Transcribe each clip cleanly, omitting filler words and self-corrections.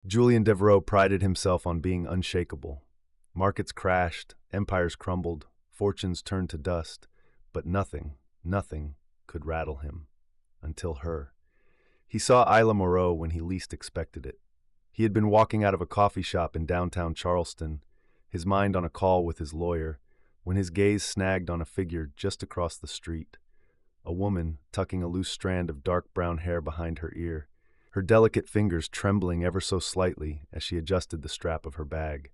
Julian Devereaux prided himself on being unshakable. Markets crashed, empires crumbled, fortunes turned to dust, but nothing could rattle him. Until her. He saw Isla Moreau when he least expected it. He had been walking out of a coffee shop in downtown Charleston, his mind on a call with his lawyer, when his gaze snagged on a figure just across the street. A woman tucking a loose strand of dark brown hair behind her ear, her delicate fingers trembling ever so slightly as she adjusted the strap of her bag.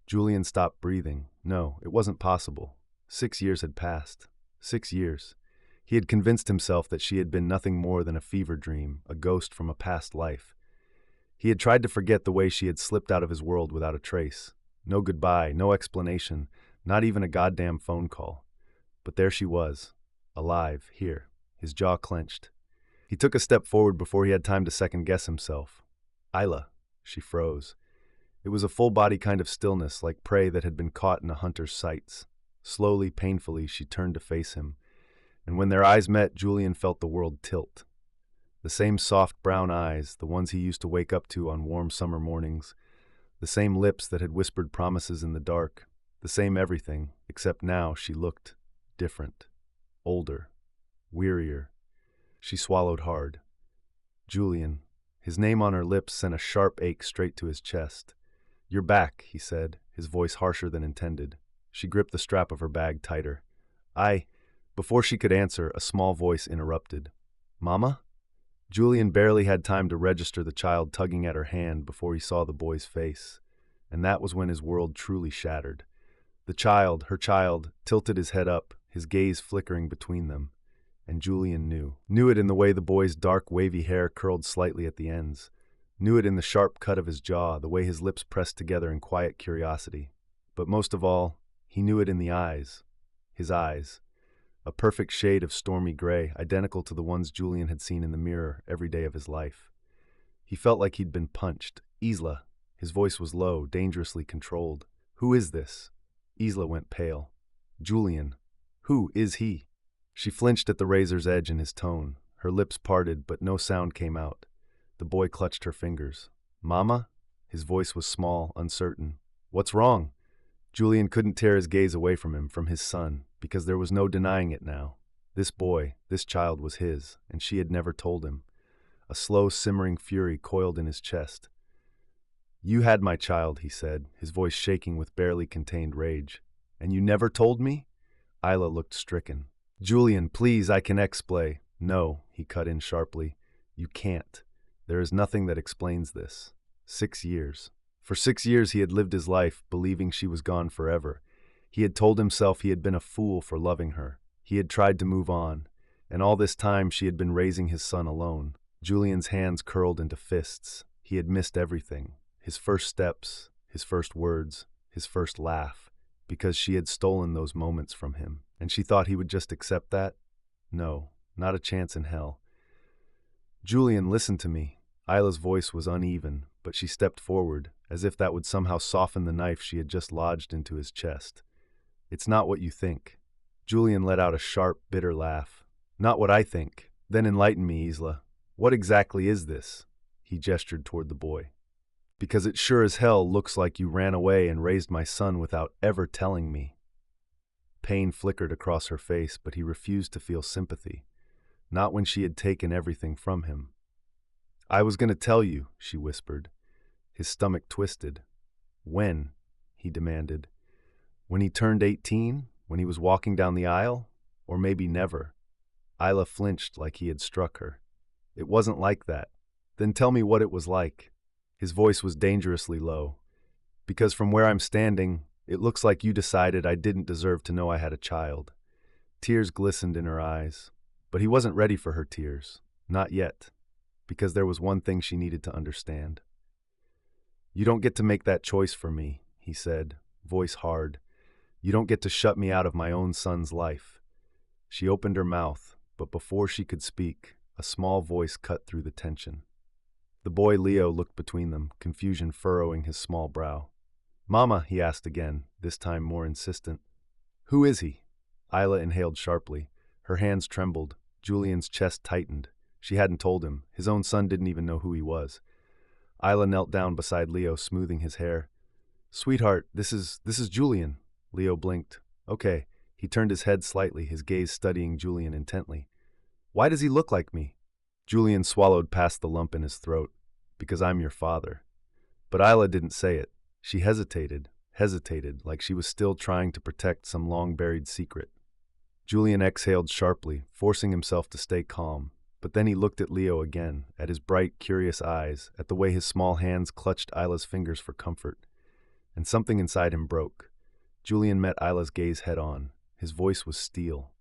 Julian stopped breathing. No, it wasn't possible. 6 years had passed. 6 years. He had convinced himself that she had been nothing more than a fever dream, a ghost from a past life. He had tried to forget the way she had slipped out of his world without a trace. No goodbye, no explanation, not even a goddamn phone call. But there she was, alive, here, his jaw clenched. He took a step forward before he had time to second-guess himself. Isla. She froze. It was a full-body kind of stillness, like prey that had been caught in a hunter's sights. Slowly, painfully, she turned to face him. And when their eyes met, Julian felt the world tilt. The same soft brown eyes, the ones he used to wake up to on warm summer mornings. The same lips that had whispered promises in the dark. The same everything, except now she looked different. Older. Wearier. She swallowed hard. Julian. His name on her lips sent a sharp ache straight to his chest. "You're back," he said, his voice harsher than intended. She gripped the strap of her bag tighter. Before she could answer, a small voice interrupted. "Mama?" Julian barely had time to register the child tugging at her hand before he saw the boy's face. And that was when his world truly shattered. The child, her child, tilted his head up, his gaze flickering between them. And Julian knew it in the way the boy's dark, wavy hair curled slightly at the ends. Knew it in the sharp cut of his jaw, the way his lips pressed together in quiet curiosity. But most of all, he knew it in the eyes. His eyes. A perfect shade of stormy gray, identical to the ones Julian had seen in the mirror every day of his life. He felt like he'd been punched. "Isla." His voice was low, dangerously controlled. "Who is this?" Isla went pale. "Julian. Who is he?" She flinched at the razor's edge in his tone. Her lips parted, but no sound came out. The boy clutched her fingers. "Mama?" His voice was small, uncertain. "What's wrong?" Julian couldn't tear his gaze away from him, from his son, because there was no denying it now. This boy, this child was his, and she had never told him. A slow, simmering fury coiled in his chest. "You had my child," he said, his voice shaking with barely contained rage. "And you never told me?" Isla looked stricken. "Julian, please, I can explain." "No," he cut in sharply. "You can't. There is nothing that explains this. 6 years. For 6 years he had lived his life, believing she was gone forever. He had told himself he had been a fool for loving her. He had tried to move on. And all this time she had been raising his son alone. Julian's hands curled into fists. He had missed everything. His first steps, his first words, his first laugh. Because she had stolen those moments from him. And she thought he would just accept that? No, not a chance in hell. "Julian, listen to me." Isla's voice was uneven, but she stepped forward, as if that would somehow soften the knife she had just lodged into his chest. "It's not what you think." Julian let out a sharp, bitter laugh. "Not what I think. Then enlighten me, Isla. What exactly is this?" He gestured toward the boy. "Because it sure as hell looks like you ran away and raised my son without ever telling me." Pain flickered across her face, but he refused to feel sympathy. Not when she had taken everything from him. "I was going to tell you," she whispered. His stomach twisted. "When?" he demanded. "When he turned 18? When he was walking down the aisle? Or maybe never?" Isla flinched like he had struck her. "It wasn't like that." "Then tell me what it was like." His voice was dangerously low. "Because from where I'm standing, it looks like you decided I didn't deserve to know I had a child." Tears glistened in her eyes. But he wasn't ready for her tears. Not yet. Because there was one thing she needed to understand. "You don't get to make that choice for me," he said, voice hard. "You don't get to shut me out of my own son's life." She opened her mouth, but before she could speak, a small voice cut through the tension. The boy Leo looked between them, confusion furrowing his small brow. "Mama," he asked again, this time more insistent. "Who is he?" Isla inhaled sharply. Her hands trembled. Julian's chest tightened. She hadn't told him. His own son didn't even know who he was. Isla knelt down beside Leo, smoothing his hair. Sweetheart, this is Julian. Leo blinked. Okay. He turned his head slightly, his gaze studying Julian intently. Why does he look like me? Julian swallowed past the lump in his throat. Because I'm your father. But Isla didn't say it. She hesitated, like she was still trying to protect some long-buried secret. Julian exhaled sharply, forcing himself to stay calm. But then he looked at Leo again, at his bright, curious eyes, at the way his small hands clutched Isla's fingers for comfort. And something inside him broke. Julian met Isla's gaze head-on. His voice was steel.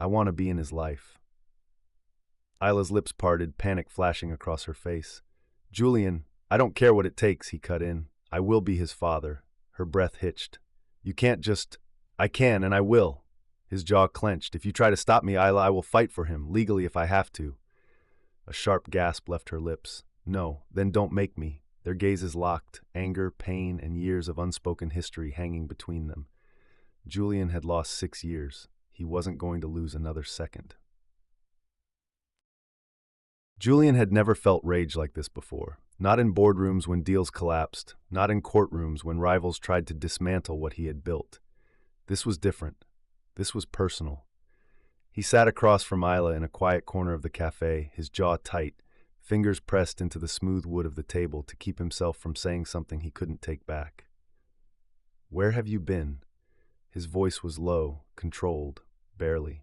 I want to be in his life. Isla's lips parted, panic flashing across her face. Julian, I don't care what it takes, he cut in. I will be his father. Her breath hitched. You can't just... I can, and I will. His jaw clenched. If you try to stop me, Isla, I will fight for him, legally if I have to. A sharp gasp left her lips. No, then don't make me. Their gazes locked, anger, pain, and years of unspoken history hanging between them. Julian had lost 6 years. He wasn't going to lose another second. Julian had never felt rage like this before. Not in boardrooms when deals collapsed, not in courtrooms when rivals tried to dismantle what he had built. This was different. This was personal. He sat across from Isla in a quiet corner of the cafe, his jaw tight, fingers pressed into the smooth wood of the table to keep himself from saying something he couldn't take back. Where have you been? His voice was low, controlled, barely.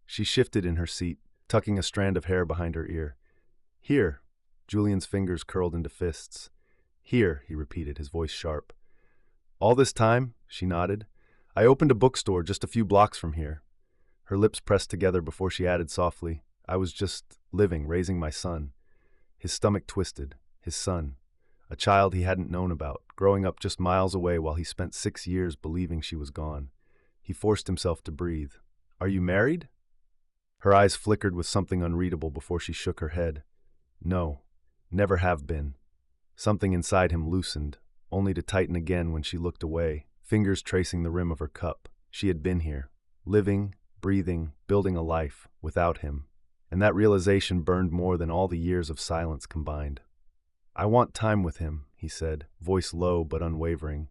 She shifted in her seat, tucking a strand of hair behind her ear. Here. Julian's fingers curled into fists. Here, he repeated, his voice sharp. All this time, she nodded. I opened a bookstore just a few blocks from here. Her lips pressed together before she added softly, I was just living, raising my son. His stomach twisted. His son. A child he hadn't known about, growing up just miles away while he spent 6 years believing she was gone. He forced himself to breathe. Are you married? Her eyes flickered with something unreadable before she shook her head. No, never have been. Something inside him loosened, only to tighten again when she looked away, fingers tracing the rim of her cup. She had been here, living, breathing, building a life, without him. And that realization burned more than all the years of silence combined. I want time with him, he said, voice low but unwavering.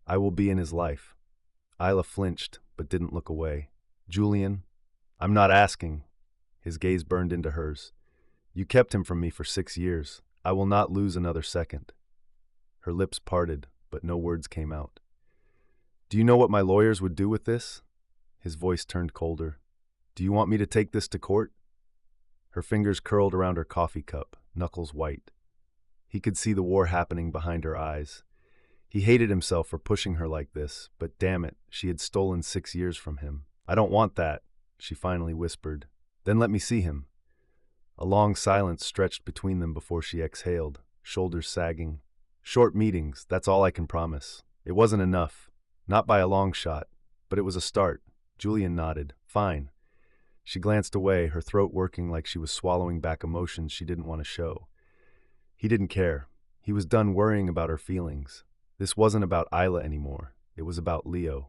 I will be in his life. Isla flinched, but didn't look away. Julian, I'm not asking. His gaze burned into hers. You kept him from me for 6 years. I will not lose another second. Her lips parted, but no words came out. Do you know what my lawyers would do with this? His voice turned colder. Do you want me to take this to court? Her fingers curled around her coffee cup, knuckles white. He could see the war happening behind her eyes. He hated himself for pushing her like this, but damn it, she had stolen 6 years from him. I don't want that, she finally whispered. Then let me see him. A long silence stretched between them before she exhaled, shoulders sagging. Short meetings, that's all I can promise. It wasn't enough. Not by a long shot, but it was a start. Julian nodded. Fine. She glanced away, her throat working like she was swallowing back emotions she didn't want to show. He didn't care. He was done worrying about her feelings. This wasn't about Isla anymore. It was about Leo.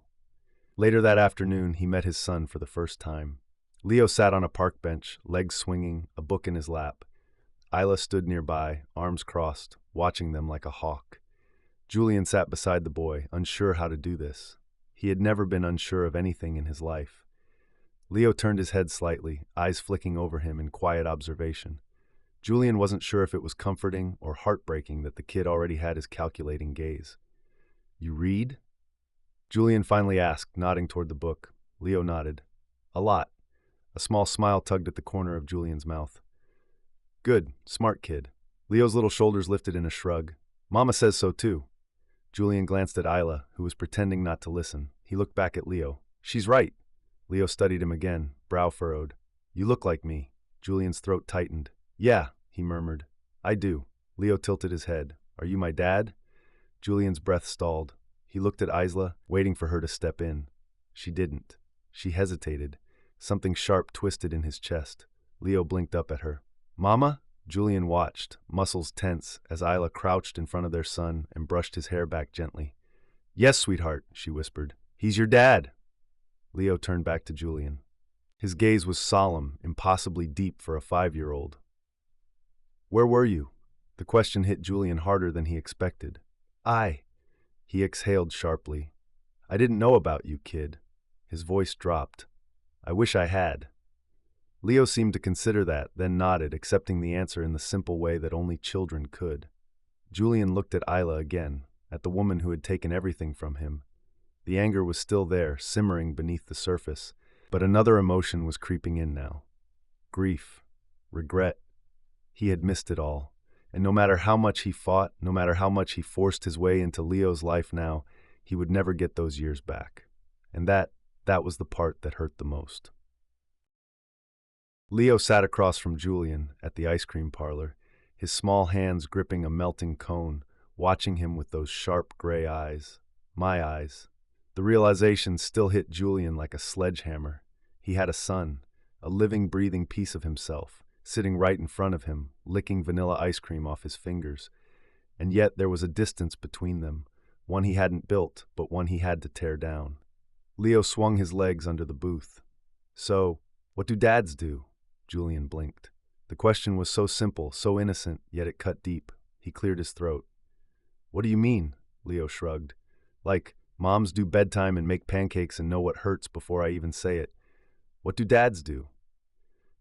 Later that afternoon, he met his son for the first time. Leo sat on a park bench, legs swinging, a book in his lap. Isla stood nearby, arms crossed, watching them like a hawk. Julian sat beside the boy, unsure how to do this. He had never been unsure of anything in his life. Leo turned his head slightly, eyes flicking over him in quiet observation. Julian wasn't sure if it was comforting or heartbreaking that the kid already had his calculating gaze. You read? Julian finally asked, nodding toward the book. Leo nodded. A lot. A small smile tugged at the corner of Julian's mouth. Good, smart kid. Leo's little shoulders lifted in a shrug. Mama says so too. Julian glanced at Isla, who was pretending not to listen. He looked back at Leo. She's right. Leo studied him again, brow furrowed. You look like me. Julian's throat tightened. Yeah, he murmured. I do. Leo tilted his head. Are you my dad? Julian's breath stalled. He looked at Isla, waiting for her to step in. She didn't. She hesitated. Something sharp twisted in his chest. Leo blinked up at her. Mama? Julian watched, muscles tense, as Isla crouched in front of their son and brushed his hair back gently. Yes, sweetheart, she whispered. He's your dad. Leo turned back to Julian. His gaze was solemn, impossibly deep for a 5-year-old. Where were you? The question hit Julian harder than he expected. I, he exhaled sharply. I didn't know about you, kid. His voice dropped. I wish I had. Leo seemed to consider that, then nodded, accepting the answer in the simple way that only children could. Julian looked at Isla again, at the woman who had taken everything from him. The anger was still there, simmering beneath the surface, but another emotion was creeping in now. Grief. Regret. He had missed it all, and no matter how much he fought, no matter how much he forced his way into Leo's life now, he would never get those years back. And that was the part that hurt the most. Leo sat across from Julian at the ice cream parlor, his small hands gripping a melting cone, watching him with those sharp gray eyes. My eyes. The realization still hit Julian like a sledgehammer. He had a son, a living, breathing piece of himself, sitting right in front of him, licking vanilla ice cream off his fingers. And yet there was a distance between them, one he hadn't built, but one he had to tear down. Leo swung his legs under the booth. So, what do dads do? Julian blinked. The question was so simple, so innocent, yet it cut deep. He cleared his throat. What do you mean? Leo shrugged. Like, moms do bedtime and make pancakes and know what hurts before I even say it. What do dads do?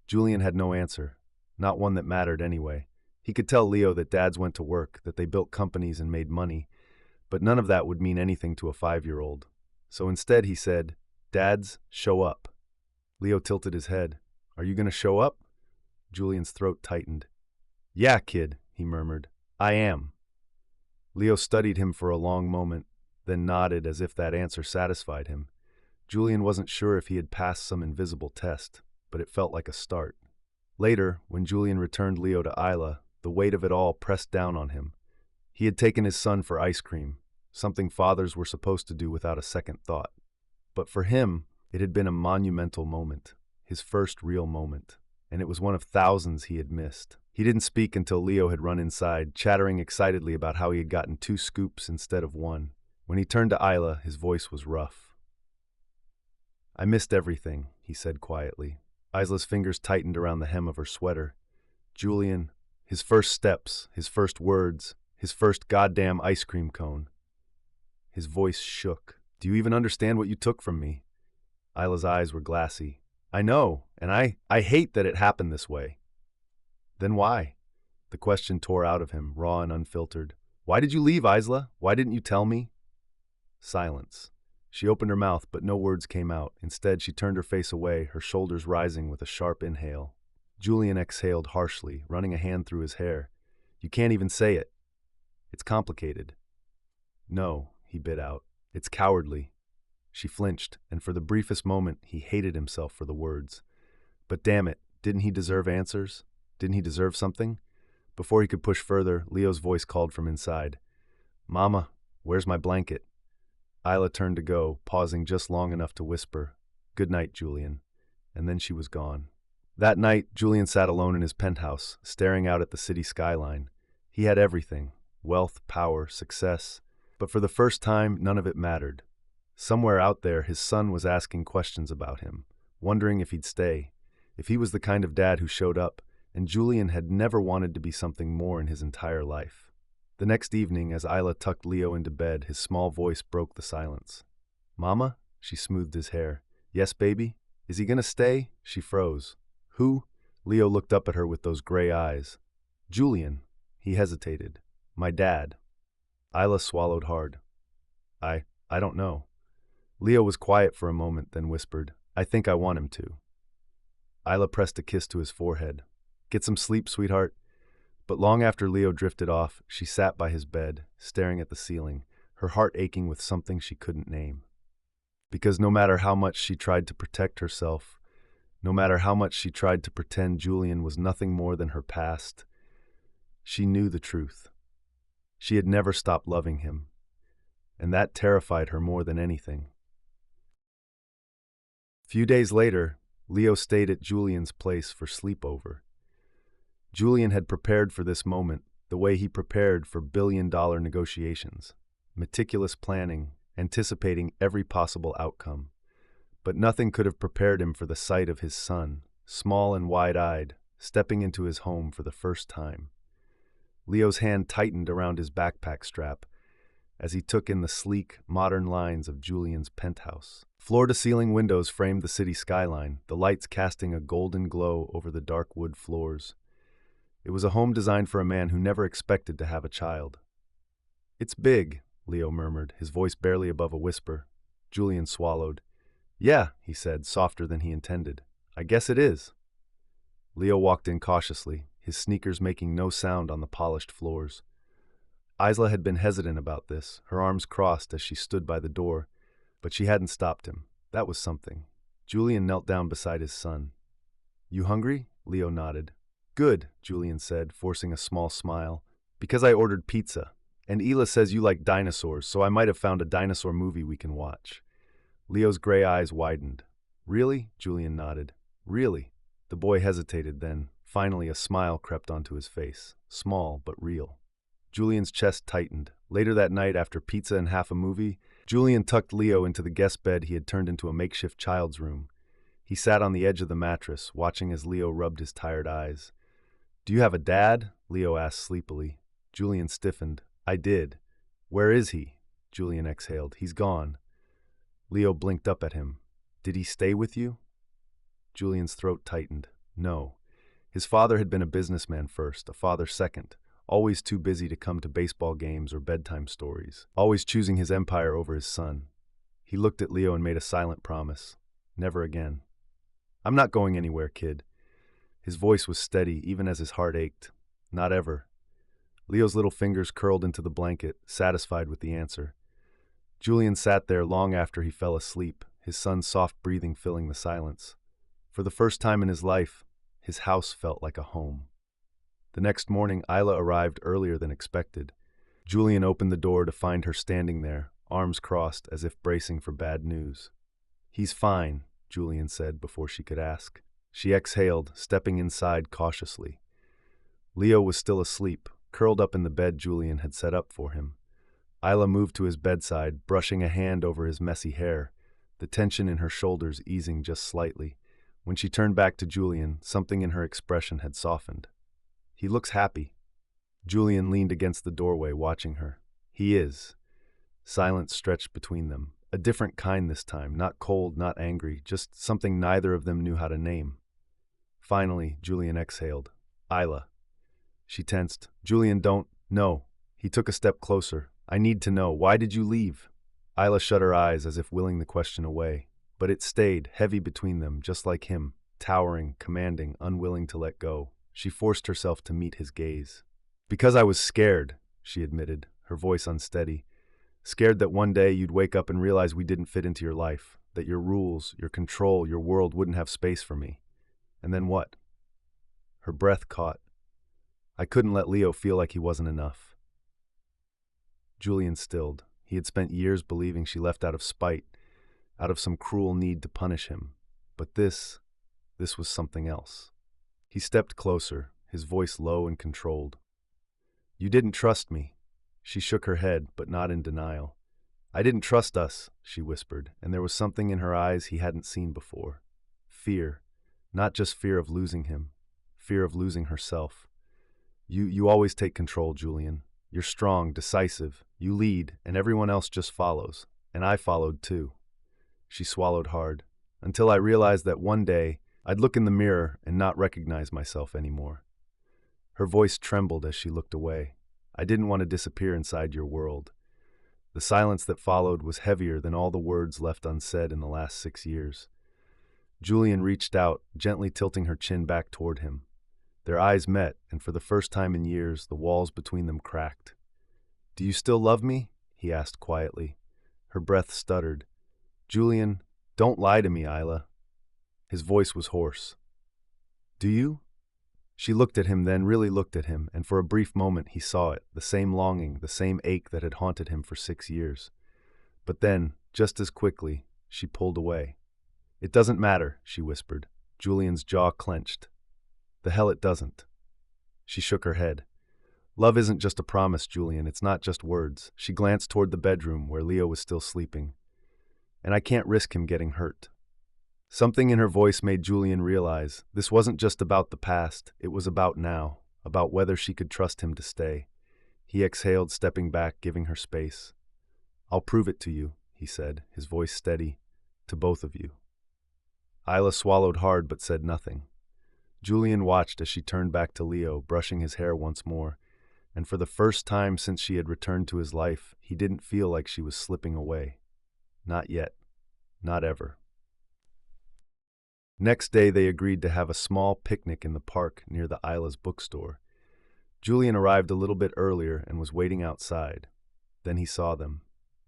Julian had no answer, not one that mattered anyway. He could tell Leo that dads went to work, that they built companies and made money, but none of that would mean anything to a 5-year-old. So instead he said, Dads, show up. Leo tilted his head. Are you going to show up? Julian's throat tightened. Yeah, kid, he murmured. I am. Leo studied him for a long moment, then nodded as if that answer satisfied him. Julian wasn't sure if he had passed some invisible test, but it felt like a start. Later, when Julian returned Leo to Isla, the weight of it all pressed down on him. He had taken his son for ice cream, something fathers were supposed to do without a second thought. But for him, it had been a monumental moment, his first real moment, and it was one of thousands he had missed. He didn't speak until Leo had run inside, chattering excitedly about how he had gotten 2 scoops instead of 1. When he turned to Isla, his voice was rough. I missed everything, he said quietly. Isla's fingers tightened around the hem of her sweater. Julian, his first steps, his first words, his first goddamn ice cream cone. His voice shook. Do you even understand what you took from me? Isla's eyes were glassy. I know, and I hate that it happened this way. Then why? The question tore out of him, raw and unfiltered. Why did you leave, Isla? Why didn't you tell me? Silence. She opened her mouth, but no words came out. Instead, she turned her face away, her shoulders rising with a sharp inhale. Julian exhaled harshly, running a hand through his hair. You can't even say it. It's complicated. No, he bit out. It's cowardly. She flinched, and for the briefest moment, he hated himself for the words. But damn it, didn't he deserve answers? Didn't he deserve something? Before he could push further, Leo's voice called from inside. Mama, where's my blanket? Isla turned to go, pausing just long enough to whisper, Good night, Julian. And then she was gone. That night, Julian sat alone in his penthouse, staring out at the city skyline. He had everything, wealth, power, success, but for the first time, none of it mattered. Somewhere out there, his son was asking questions about him, wondering if he'd stay, if he was the kind of dad who showed up, and Julian had never wanted to be something more in his entire life. The next evening, as Isla tucked Leo into bed, his small voice broke the silence. Mama? She smoothed his hair. Yes, baby? Is he gonna stay? She froze. Who? Leo looked up at her with those gray eyes. Julian. He hesitated. My dad. Isla swallowed hard. I don't know. Leo was quiet for a moment, then whispered, I think I want him to. Isla pressed a kiss to his forehead. Get some sleep, sweetheart. But long after Leo drifted off, she sat by his bed, staring at the ceiling, her heart aching with something she couldn't name. Because no matter how much she tried to protect herself, no matter how much she tried to pretend Julian was nothing more than her past, she knew the truth. She had never stopped loving him, and that terrified her more than anything. Few days later, Leo stayed at Julian's place for sleepover. Julian had prepared for this moment the way he prepared for billion-dollar negotiations, meticulous planning, anticipating every possible outcome. But nothing could have prepared him for the sight of his son, small and wide-eyed, stepping into his home for the first time. Leo's hand tightened around his backpack strap as he took in the sleek, modern lines of Julian's penthouse. Floor-to-ceiling windows framed the city skyline, the lights casting a golden glow over the dark wood floors. It was a home designed for a man who never expected to have a child. "It's big," Leo murmured, his voice barely above a whisper. Julian swallowed. "Yeah," he said, softer than he intended. "I guess it is." Leo walked in cautiously, his sneakers making no sound on the polished floors. Isla had been hesitant about this, her arms crossed as she stood by the door, but she hadn't stopped him. That was something. Julian knelt down beside his son. "You hungry?" Leo nodded. "Good," Julian said, forcing a small smile. "Because I ordered pizza. And Isla says you like dinosaurs, so I might have found a dinosaur movie we can watch." Leo's gray eyes widened. "Really?" Julian nodded. "Really?" The boy hesitated then. Finally, a smile crept onto his face. Small, but real. Julian's chest tightened. Later that night, after pizza and half a movie, Julian tucked Leo into the guest bed he had turned into a makeshift child's room. He sat on the edge of the mattress, watching as Leo rubbed his tired eyes. "Do you have a dad?" Leo asked sleepily. Julian stiffened. "I did." "Where is he?" Julian exhaled. "He's gone." Leo blinked up at him. "Did he stay with you?" Julian's throat tightened. No. His father had been a businessman first, a father second, always too busy to come to baseball games or bedtime stories, always choosing his empire over his son. He looked at Leo and made a silent promise. "Never again." "I'm not going anywhere, kid." His voice was steady, even as his heart ached. "Not ever." Leo's little fingers curled into the blanket, satisfied with the answer. Julian sat there long after he fell asleep, his son's soft breathing filling the silence. For the first time in his life, his house felt like a home. The next morning, Isla arrived earlier than expected. Julian opened the door to find her standing there, arms crossed as if bracing for bad news. "He's fine," Julian said before she could ask. She exhaled, stepping inside cautiously. Leo was still asleep, curled up in the bed Julian had set up for him. Isla moved to his bedside, brushing a hand over his messy hair, the tension in her shoulders easing just slightly. When she turned back to Julian, something in her expression had softened. "He looks happy." Julian leaned against the doorway, watching her. "He is." Silence stretched between them. A different kind this time, not cold, not angry, just something neither of them knew how to name. Finally, Julian exhaled. "Isla." She tensed. "Julian, don't." "No." He took a step closer. "I need to know. Why did you leave?" Isla shut her eyes as if willing the question away. But it stayed, heavy between them, just like him, towering, commanding, unwilling to let go. She forced herself to meet his gaze. "Because I was scared," she admitted, her voice unsteady. "Scared that one day you'd wake up and realize we didn't fit into your life, that your rules, your control, your world wouldn't have space for me. And then what?" Her breath caught. "I couldn't let Leo feel like he wasn't enough." Julian stilled. He had spent years believing she left out of spite, out of some cruel need to punish him. But this was something else. He stepped closer, his voice low and controlled. "You didn't trust me." She shook her head, but not in denial. "I didn't trust us," she whispered, and there was something in her eyes he hadn't seen before. Fear. Not just fear of losing him. Fear of losing herself. You always take control, Julian. You're strong, decisive. You lead, and everyone else just follows. And I followed too." She swallowed hard. "Until I realized that one day I'd look in the mirror and not recognize myself anymore." Her voice trembled as she looked away. "I didn't want to disappear inside your world." The silence that followed was heavier than all the words left unsaid in the last 6 years. Julian reached out, gently tilting her chin back toward him. Their eyes met, and for the first time in years, the walls between them cracked. "Do you still love me?" he asked quietly. Her breath stuttered. "Julian, don't lie to me, Isla." His voice was hoarse. "Do you?" She looked at him, then really looked at him, and for a brief moment he saw it, the same longing, the same ache that had haunted him for 6 years. But then, just as quickly, she pulled away. "It doesn't matter," she whispered. Julian's jaw clenched. "The hell it doesn't." She shook her head. "Love isn't just a promise, Julian. It's not just words." She glanced toward the bedroom where Leo was still sleeping. "And I can't risk him getting hurt." Something in her voice made Julian realize this wasn't just about the past, it was about now, about whether she could trust him to stay. He exhaled, stepping back, giving her space. "I'll prove it to you," he said, his voice steady, "to both of you." Isla swallowed hard but said nothing. Julian watched as she turned back to Leo, brushing his hair once more, and for the first time since she had returned to his life, he didn't feel like she was slipping away. Not yet. Not ever. Next day, they agreed to have a small picnic in the park near the Isla's bookstore. Julian arrived a little bit earlier and was waiting outside. Then he saw them.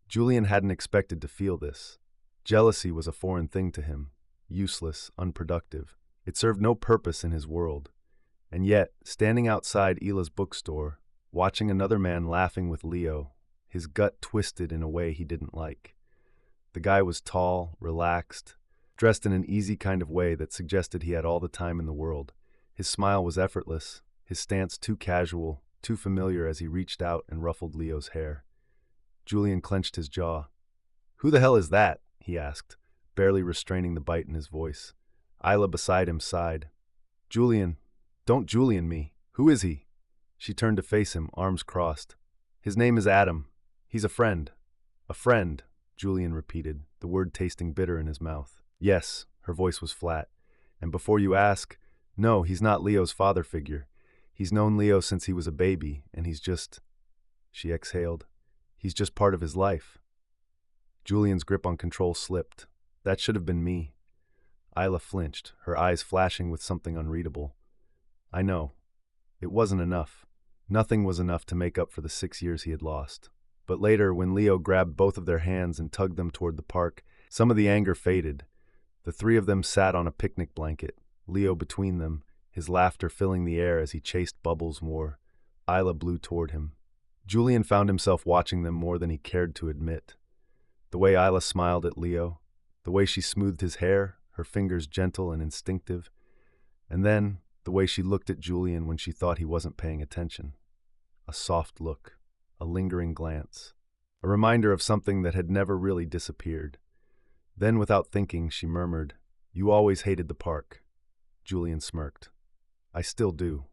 Julian hadn't expected to feel this. Jealousy was a foreign thing to him, useless, unproductive. It served no purpose in his world. And yet, standing outside Isla's bookstore, watching another man laughing with Leo, his gut twisted in a way he didn't like. The guy was tall, relaxed, dressed in an easy kind of way that suggested he had all the time in the world. His smile was effortless, his stance too casual, too familiar as he reached out and ruffled Leo's hair. Julian clenched his jaw. "Who the hell is that?" he asked, barely restraining the bite in his voice. Isla beside him sighed. "Julian, don't Julian me. Who is he?" She turned to face him, arms crossed. "His name is Adam. He's a friend." "A friend," Julian repeated, the word tasting bitter in his mouth. "Yes," her voice was flat. "And before you ask, no, he's not Leo's father figure. He's known Leo since he was a baby, and he's just—" She exhaled. "He's just part of his life." Julian's grip on control slipped. "That should have been me." Isla flinched, her eyes flashing with something unreadable. "I know. It wasn't enough. Nothing was enough to make up for the 6 years he had lost. But later, when Leo grabbed both of their hands and tugged them toward the park, some of the anger faded. The three of them sat on a picnic blanket, Leo between them, his laughter filling the air as he chased bubbles more. Isla blew toward him. Julian found himself watching them more than he cared to admit. The way Isla smiled at Leo, the way she smoothed his hair, her fingers gentle and instinctive, and then the way she looked at Julian when she thought he wasn't paying attention. A soft look, a lingering glance, a reminder of something that had never really disappeared. Then, without thinking, she murmured, "You always hated the park." Julian smirked. "I still do."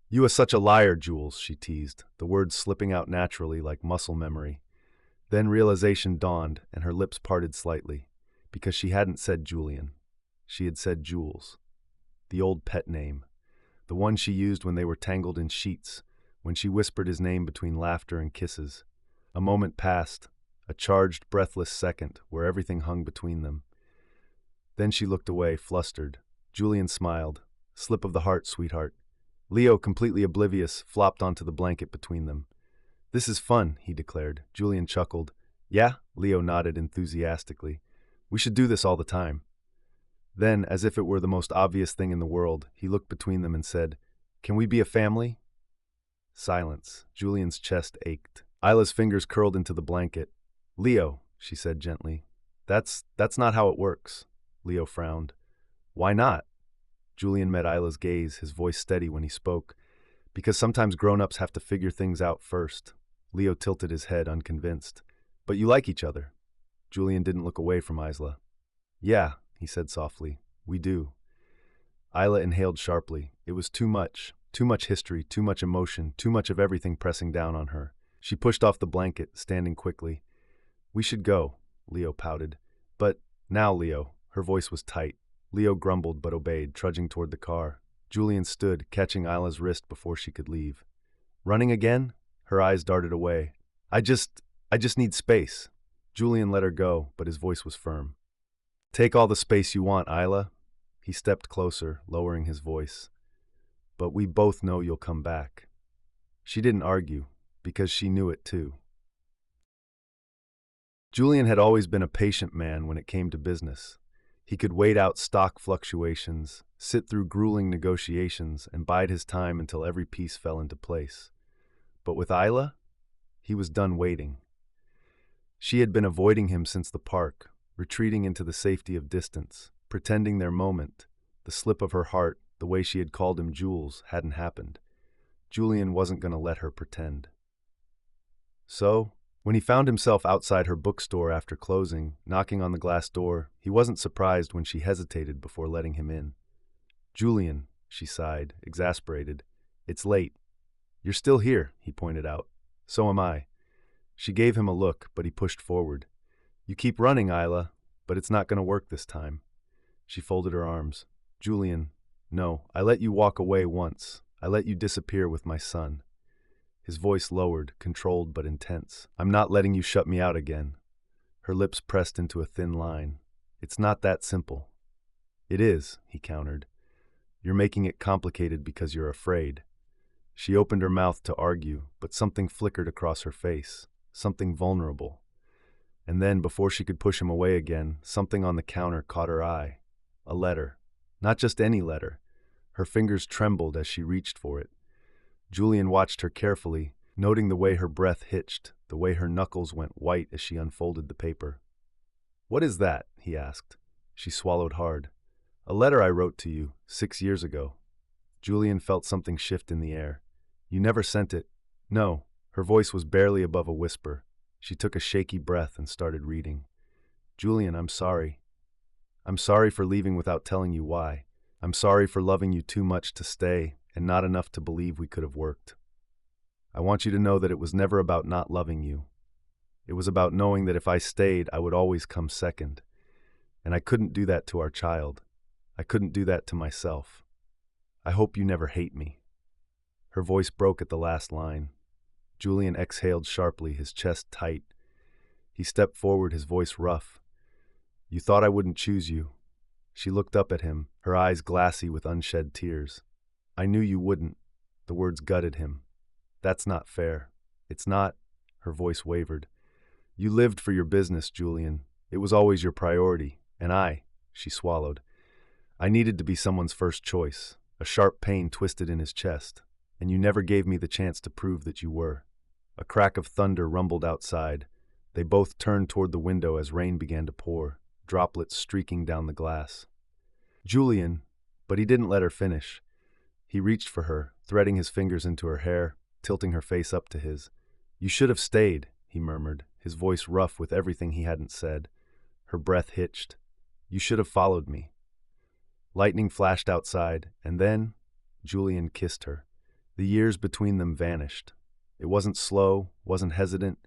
"You are such a liar, Jules," she teased, the words slipping out naturally like muscle memory. Then realization dawned, and her lips parted slightly, because she hadn't said Julian. She had said Jules. The old pet name. The one she used when they were tangled in sheets, when she whispered his name between laughter and kisses. A moment passed, a charged, breathless second where everything hung between them. Then she looked away, flustered. Julian smiled. "Slip of the heart, sweetheart." Leo, completely oblivious, flopped onto the blanket between them. "This is fun," he declared. Julian chuckled. "Yeah?" Leo nodded enthusiastically. "We should do this all the time." Then, as if it were the most obvious thing in the world, he looked between them and said, "Can we be a family?" Silence. Julian's chest ached. Isla's fingers curled into the blanket. "Leo," she said gently, that's not how it works." Leo frowned. "Why not?" Julian met Isla's gaze, his voice steady when he spoke. "Because sometimes grown-ups have to figure things out first." Leo tilted his head, unconvinced. "But you like each other." Julian didn't look away from Isla. "Yeah," he said softly, "we do." Isla inhaled sharply. It was too much history, too much emotion, too much of everything pressing down on her. She pushed off the blanket, standing quickly. "We should go," Leo pouted. "But now, Leo." Her voice was tight. Leo grumbled but obeyed, trudging toward the car. Julian stood, catching Isla's wrist before she could leave. "Running again?" Her eyes darted away. I just need space." Julian let her go, but his voice was firm. "Take all the space you want, Isla." He stepped closer, lowering his voice. "But we both know you'll come back." She didn't argue, because she knew it too. Julian had always been a patient man when it came to business. He could wait out stock fluctuations, sit through grueling negotiations, and bide his time until every piece fell into place. But with Isla, he was done waiting. She had been avoiding him since the park, retreating into the safety of distance, pretending their moment, the slip of her heart, the way she had called him Jules, hadn't happened. Julian wasn't going to let her pretend. So, when he found himself outside her bookstore after closing, knocking on the glass door, he wasn't surprised when she hesitated before letting him in. "Julian," she sighed, exasperated, It's late. You're still here, he pointed out. So am I. She gave him a look, but he pushed forward. You keep running, Isla, but it's not going to work this time. She folded her arms. Julian, no, I let you walk away once. I let you disappear with my son. His voice lowered, controlled but intense. I'm not letting you shut me out again. Her lips pressed into a thin line. It's not that simple. It is, he countered. You're making it complicated because you're afraid. She opened her mouth to argue, but something flickered across her face, something vulnerable. And then, before she could push him away again, something on the counter caught her eye. A letter. Not just any letter. Her fingers trembled as she reached for it. Julian watched her carefully, noting the way her breath hitched, the way her knuckles went white as she unfolded the paper. What is that? He asked. She swallowed hard. A letter I wrote to you 6 years ago. Julian felt something shift in the air. You never sent it. No. Her voice was barely above a whisper. She took a shaky breath and started reading. Julian, I'm sorry. I'm sorry for leaving without telling you why. I'm sorry for loving you too much to stay and not enough to believe we could have worked. I want you to know that it was never about not loving you. It was about knowing that if I stayed, I would always come second. And I couldn't do that to our child. I couldn't do that to myself. I hope you never hate me. Her voice broke at the last line. Julian exhaled sharply, his chest tight. He stepped forward, his voice rough. You thought I wouldn't choose you. She looked up at him, her eyes glassy with unshed tears. I knew you wouldn't. The words gutted him. That's not fair. It's not. Her voice wavered. You lived for your business, Julian. It was always your priority. And she swallowed. I needed to be someone's first choice. A sharp pain twisted in his chest. And you never gave me the chance to prove that you were. A crack of thunder rumbled outside. They both turned toward the window as rain began to pour, droplets streaking down the glass. Julian, but he didn't let her finish. He reached for her, threading his fingers into her hair, tilting her face up to his. You should have stayed, he murmured, his voice rough with everything he hadn't said. Her breath hitched. You should have followed me. Lightning flashed outside, and then Julian kissed her. The years between them vanished. It wasn't slow, wasn't hesitant.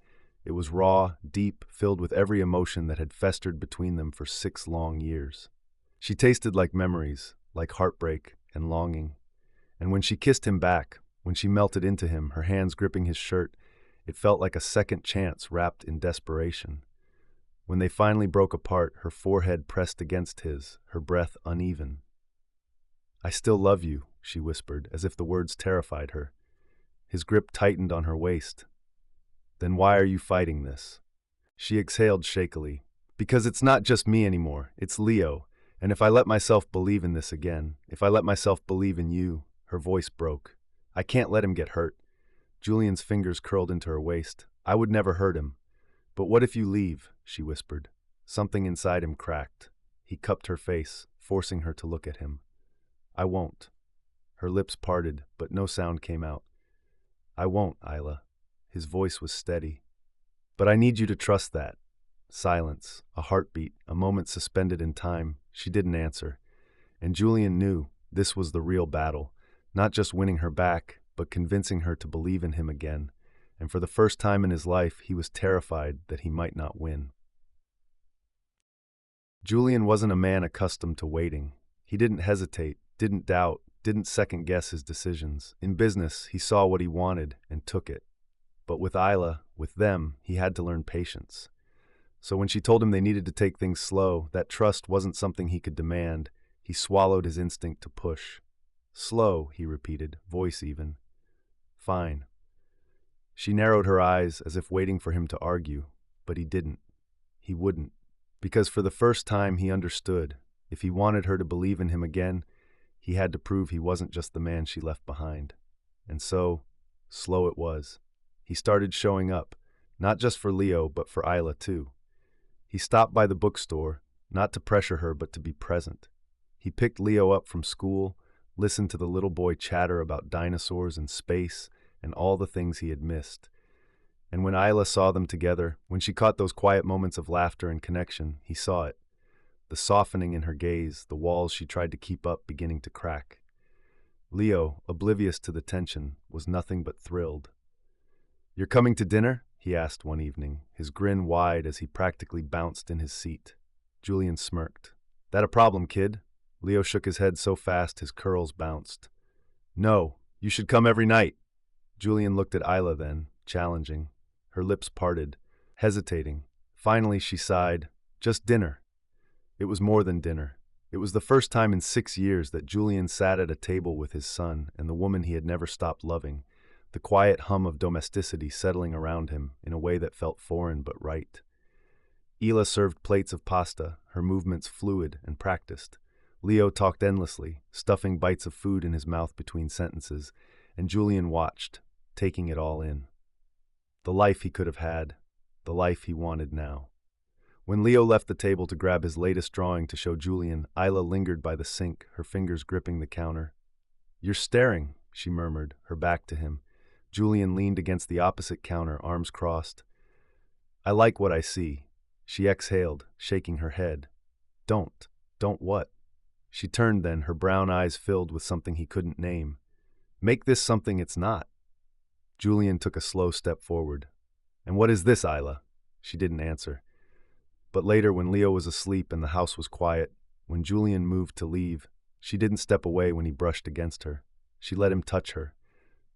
It was raw, deep, filled with every emotion that had festered between them for 6 long years. She tasted like memories, like heartbreak and longing. And when she kissed him back, when she melted into him, her hands gripping his shirt, it felt like a second chance wrapped in desperation. When they finally broke apart, her forehead pressed against his, her breath uneven. I still love you, she whispered, as if the words terrified her. His grip tightened on her waist. Then why are you fighting this? She exhaled shakily. Because it's not just me anymore, it's Leo. And if I let myself believe in this again, if I let myself believe in you, her voice broke. I can't let him get hurt. Julian's fingers curled into her waist. I would never hurt him. But what if you leave? She whispered. Something inside him cracked. He cupped her face, forcing her to look at him. I won't. Her lips parted, but no sound came out. I won't, Isla. His voice was steady. But I need you to trust that. Silence, a heartbeat, a moment suspended in time. She didn't answer. And Julian knew this was the real battle, not just winning her back, but convincing her to believe in him again. And for the first time in his life, he was terrified that he might not win. Julian wasn't a man accustomed to waiting. He didn't hesitate, didn't doubt, didn't second-guess his decisions. In business, he saw what he wanted and took it. But with Isla, with them, he had to learn patience. So when she told him they needed to take things slow, that trust wasn't something he could demand. He swallowed his instinct to push. Slow, he repeated, voice even. Fine. She narrowed her eyes as if waiting for him to argue, but he didn't. He wouldn't. Because for the first time he understood. If he wanted her to believe in him again, he had to prove he wasn't just the man she left behind. And so, slow it was. He started showing up, not just for Leo, but for Isla too. He stopped by the bookstore, not to pressure her, but to be present. He picked Leo up from school, listened to the little boy chatter about dinosaurs and space and all the things he had missed. And when Isla saw them together, when she caught those quiet moments of laughter and connection, he saw it. The softening in her gaze, the walls she tried to keep up beginning to crack. Leo, oblivious to the tension, was nothing but thrilled. "You're coming to dinner?" he asked one evening, his grin wide as he practically bounced in his seat. Julian smirked. "That a problem, kid?" Leo shook his head so fast his curls bounced. "No, you should come every night." Julian looked at Isla then, challenging. Her lips parted, hesitating. Finally she sighed, "Just dinner." It was more than dinner. It was the first time in 6 years that Julian sat at a table with his son and the woman he had never stopped loving, the quiet hum of domesticity settling around him in a way that felt foreign but right. Isla served plates of pasta, her movements fluid and practiced. Leo talked endlessly, stuffing bites of food in his mouth between sentences, and Julian watched, taking it all in. The life he could have had, the life he wanted now. When Leo left the table to grab his latest drawing to show Julian, Isla lingered by the sink, her fingers gripping the counter. "You're staring," she murmured, her back to him. Julian leaned against the opposite counter, arms crossed. "I like what I see." She exhaled, shaking her head. Don't what?" She turned then, her brown eyes filled with something he couldn't name. "Make this something it's not." Julian took a slow step forward. "And what is this, Isla?" She didn't answer. But later, when Leo was asleep and the house was quiet, when Julian moved to leave, she didn't step away when he brushed against her. She let him touch her,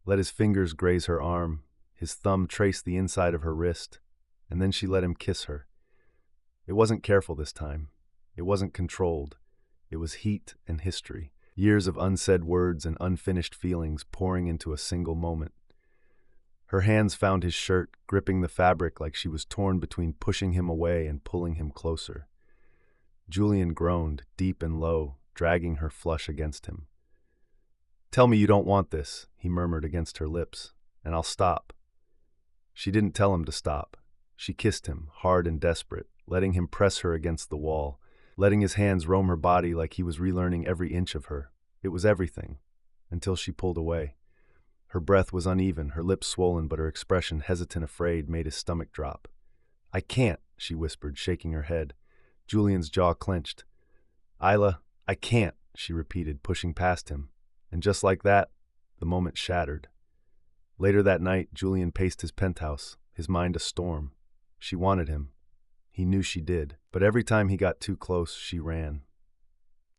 let his fingers graze her arm, his thumb trace the inside of her wrist, and then she let him kiss her. It wasn't careful this time. It wasn't controlled. It was heat and history, years of unsaid words and unfinished feelings pouring into a single moment. Her hands found his shirt, gripping the fabric like she was torn between pushing him away and pulling him closer. Julian groaned, deep and low, dragging her flush against him. "Tell me you don't want this," he murmured against her lips, "and I'll stop." She didn't tell him to stop. She kissed him, hard and desperate, letting him press her against the wall, letting his hands roam her body like he was relearning every inch of her. It was everything, until she pulled away. Her breath was uneven, her lips swollen, but her expression, hesitant, afraid, made his stomach drop. "I can't," she whispered, shaking her head. Julian's jaw clenched. "Isla, I can't," she repeated, pushing past him. And just like that, the moment shattered. Later that night, Julian paced his penthouse, his mind a storm. She wanted him. He knew she did, but every time he got too close, she ran.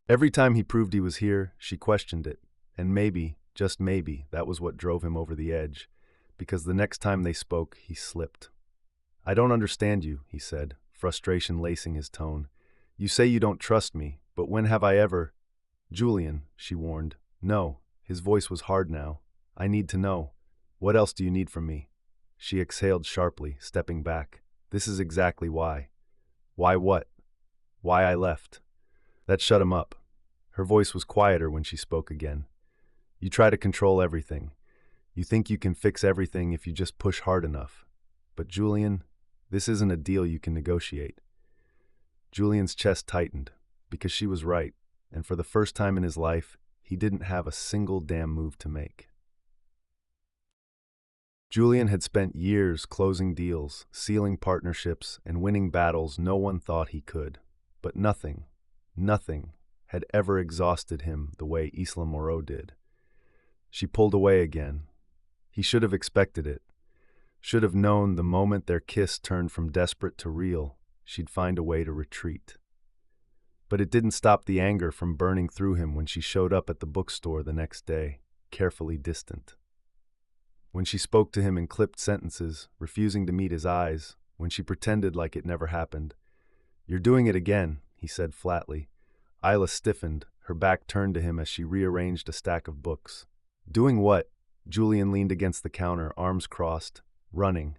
Every time he proved he was here, she questioned it, and maybe, just maybe, that was what drove him over the edge, because the next time they spoke, he slipped. "I don't understand you," he said, frustration lacing his tone. "You say you don't trust me, but when have I ever—" "Julian," she warned. "No." His voice was hard now. "I need to know. What else do you need from me?" She exhaled sharply, stepping back. "This is exactly why." "Why what?" "Why I left." That shut him up. Her voice was quieter when she spoke again. "You try to control everything. You think you can fix everything if you just push hard enough. But Julian, this isn't a deal you can negotiate." Julian's chest tightened, because she was right, and for the first time in his life, he didn't have a single damn move to make. Julian had spent years closing deals, sealing partnerships, and winning battles no one thought he could. But nothing had ever exhausted him the way Isla Moreau did. She pulled away again. He should have expected it. Should have known the moment their kiss turned from desperate to real, she'd find a way to retreat. But it didn't stop the anger from burning through him when she showed up at the bookstore the next day, carefully distant. When she spoke to him in clipped sentences, refusing to meet his eyes, when she pretended like it never happened. "You're doing it again," he said flatly. Isla stiffened, her back turned to him as she rearranged a stack of books. "Doing what?" Julian leaned against the counter, arms crossed. "Running."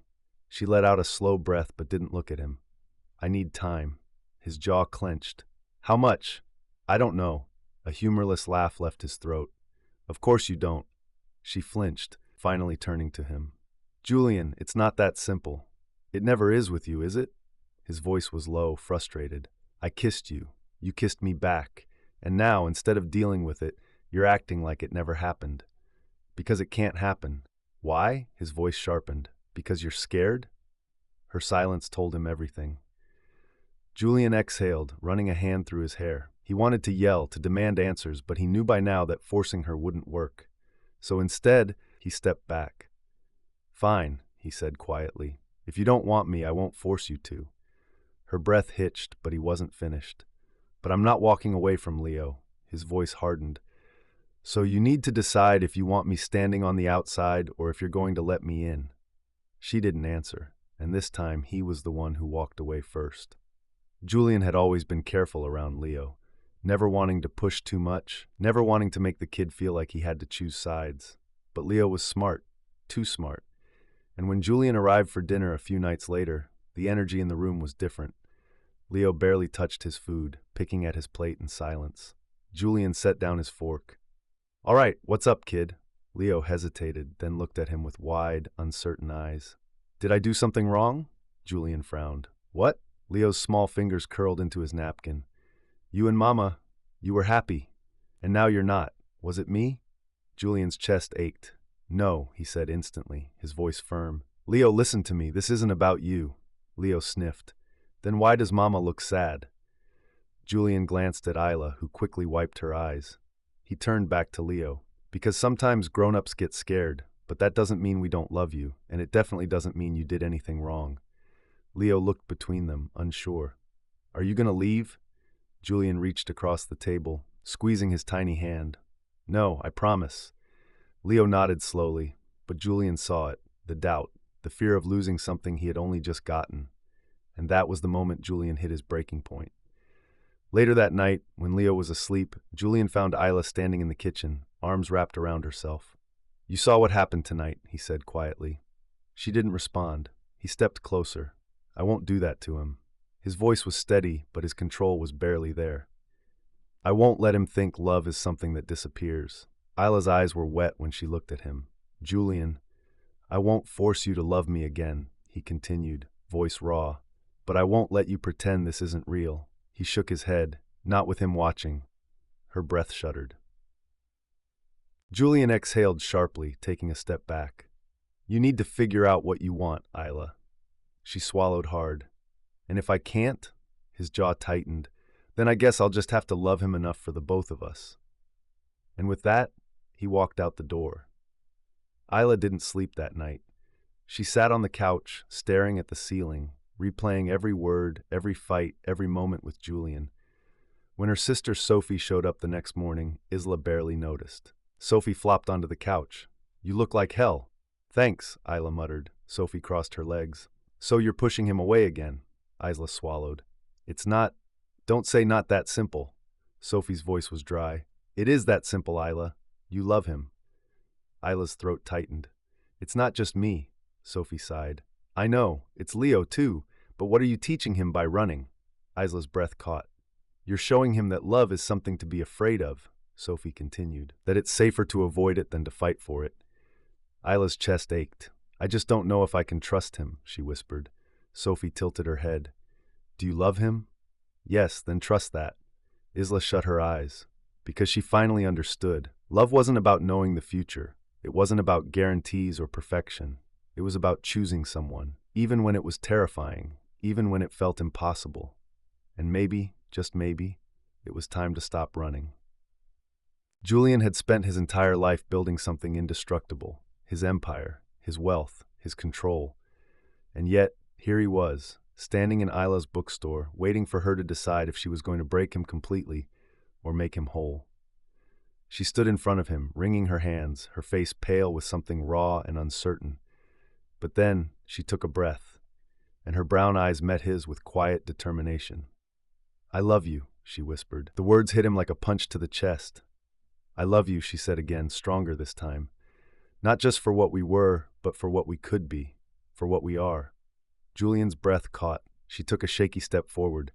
She let out a slow breath but didn't look at him. "I need time." His jaw clenched. "How much?" "I don't know." A humorless laugh left his throat. "Of course you don't." She flinched, finally turning to him. "Julian, it's not that simple. It never is with you, is it?" His voice was low, frustrated. "I kissed you. You kissed me back. And now, instead of dealing with it, you're acting like it never happened. Because it can't happen. Why?" His voice sharpened. "Because you're scared?" Her silence told him everything. Julian exhaled, running a hand through his hair. He wanted to yell, to demand answers, but he knew by now that forcing her wouldn't work. So instead, he stepped back. "Fine," he said quietly. "If you don't want me, I won't force you to." Her breath hitched, but he wasn't finished. "But I'm not walking away from Leo." His voice hardened. "So you need to decide if you want me standing on the outside or if you're going to let me in." She didn't answer, and this time he was the one who walked away first. Julian had always been careful around Leo, never wanting to push too much, never wanting to make the kid feel like he had to choose sides. But Leo was smart, too smart. And when Julian arrived for dinner a few nights later, the energy in the room was different. Leo barely touched his food, picking at his plate in silence. Julian set down his fork. "All right, what's up, kid?" Leo hesitated, then looked at him with wide, uncertain eyes. "Did I do something wrong?" Julian frowned. "What?" Leo's small fingers curled into his napkin. "You and Mama, you were happy, and now you're not. Was it me?" Julian's chest ached. "No," he said instantly, his voice firm. "Leo, listen to me. This isn't about you." Leo sniffed. "Then why does Mama look sad?" Julian glanced at Isla, who quickly wiped her eyes. He turned back to Leo. "Because sometimes grown-ups get scared, but that doesn't mean we don't love you, and it definitely doesn't mean you did anything wrong." Leo looked between them, unsure. "Are you going to leave?" Julian reached across the table, squeezing his tiny hand. "No, I promise." Leo nodded slowly, but Julian saw it, the doubt, the fear of losing something he had only just gotten. And that was the moment Julian hit his breaking point. Later that night, when Leo was asleep, Julian found Isla standing in the kitchen, arms wrapped around herself. "You saw what happened tonight," he said quietly. She didn't respond. He stepped closer. "I won't do that to him." His voice was steady, but his control was barely there. "I won't let him think love is something that disappears." Isla's eyes were wet when she looked at him. "Julian, I won't force you to love me again," he continued, voice raw. "But I won't let you pretend this isn't real." He shook his head, not with him watching. Her breath shuddered. Julian exhaled sharply, taking a step back. "You need to figure out what you want, Isla." She swallowed hard. "And if I can't," his jaw tightened, "then I guess I'll just have to love him enough for the both of us." And with that, he walked out the door. Isla didn't sleep that night. She sat on the couch, staring at the ceiling, replaying every word, every fight, every moment with Julian. When her sister Sophie showed up the next morning, Isla barely noticed. Sophie flopped onto the couch. "You look like hell." "Thanks," Isla muttered. Sophie crossed her legs. "So you're pushing him away again," Isla swallowed. "It's not, don't say not that simple." Sophie's voice was dry. "It is that simple, Isla. You love him." Isla's throat tightened. "It's not just me," Sophie sighed. "I know, it's Leo too, but what are you teaching him by running?" Isla's breath caught. "You're showing him that love is something to be afraid of," Sophie continued, "that it's safer to avoid it than to fight for it." Isla's chest ached. "I just don't know if I can trust him," she whispered. Sophie tilted her head. "Do you love him?" "Yes, then trust that." Isla shut her eyes, because she finally understood. Love wasn't about knowing the future. It wasn't about guarantees or perfection. It was about choosing someone, even when it was terrifying, even when it felt impossible. And maybe, just maybe, it was time to stop running. Julian had spent his entire life building something indestructible, his empire, his wealth, his control. And yet, here he was, standing in Isla's bookstore, waiting for her to decide if she was going to break him completely or make him whole. She stood in front of him, wringing her hands, her face pale with something raw and uncertain. But then she took a breath, and her brown eyes met his with quiet determination. "I love you," she whispered. The words hit him like a punch to the chest. "I love you," she said again, stronger this time. "Not just for what we were, but for what we could be, for what we are." Julian's breath caught. She took a shaky step forward.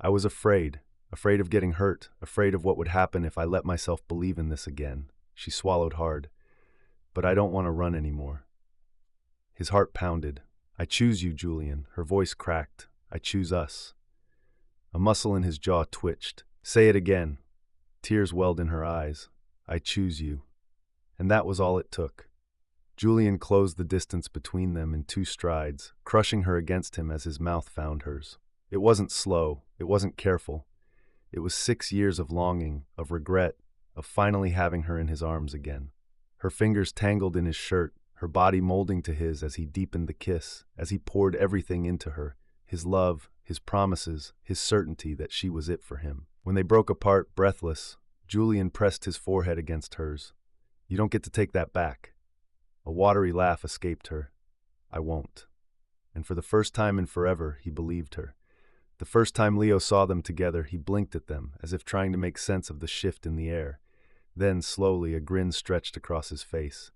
"I was afraid of getting hurt, afraid of what would happen if I let myself believe in this again." She swallowed hard. "But I don't want to run anymore." His heart pounded. "I choose you, Julian." Her voice cracked. "I choose us." A muscle in his jaw twitched. "Say it again." Tears welled in her eyes. "I choose you." And that was all it took. Julian closed the distance between them in 2 strides, crushing her against him as his mouth found hers. It wasn't slow. It wasn't careful. It was 6 years of longing, of regret, of finally having her in his arms again. Her fingers tangled in his shirt, her body molding to his as he deepened the kiss, as he poured everything into her, his love, his promises, his certainty that she was it for him. When they broke apart, breathless, Julian pressed his forehead against hers. "You don't get to take that back." A watery laugh escaped her. "I won't." And for the first time in forever, he believed her. The first time Leo saw them together, he blinked at them, as if trying to make sense of the shift in the air. Then, slowly, a grin stretched across his face.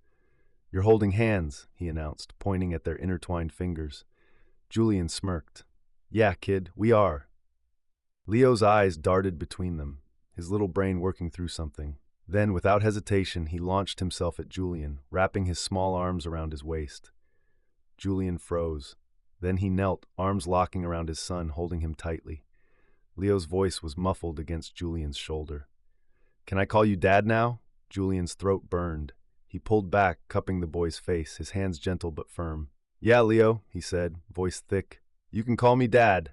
"You're holding hands," he announced, pointing at their intertwined fingers. Julian smirked. "Yeah, kid, we are." Leo's eyes darted between them, his little brain working through something. Then, without hesitation, he launched himself at Julian, wrapping his small arms around his waist. Julian froze. Then he knelt, arms locking around his son, holding him tightly. Leo's voice was muffled against Julian's shoulder. "Can I call you Dad now?" Julian's throat burned. He pulled back, cupping the boy's face, his hands gentle but firm. "Yeah, Leo," he said, voice thick. "You can call me Dad."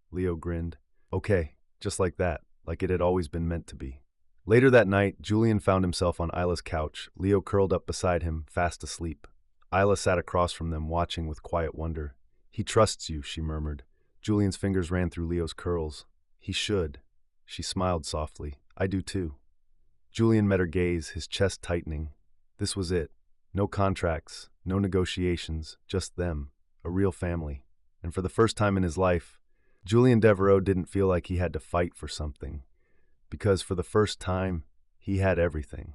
Leo grinned. "Okay, just like that, like it had always been meant to be." Later that night, Julian found himself on Isla's couch, Leo curled up beside him, fast asleep. Isla sat across from them, watching with quiet wonder. "He trusts you," she murmured. Julian's fingers ran through Leo's curls. "He should." She smiled softly. "I do too." Julian met her gaze, his chest tightening. This was it. No contracts, no negotiations, just them, a real family. And for the first time in his life, Julian Devereaux didn't feel like he had to fight for something. Because for the first time, he had everything.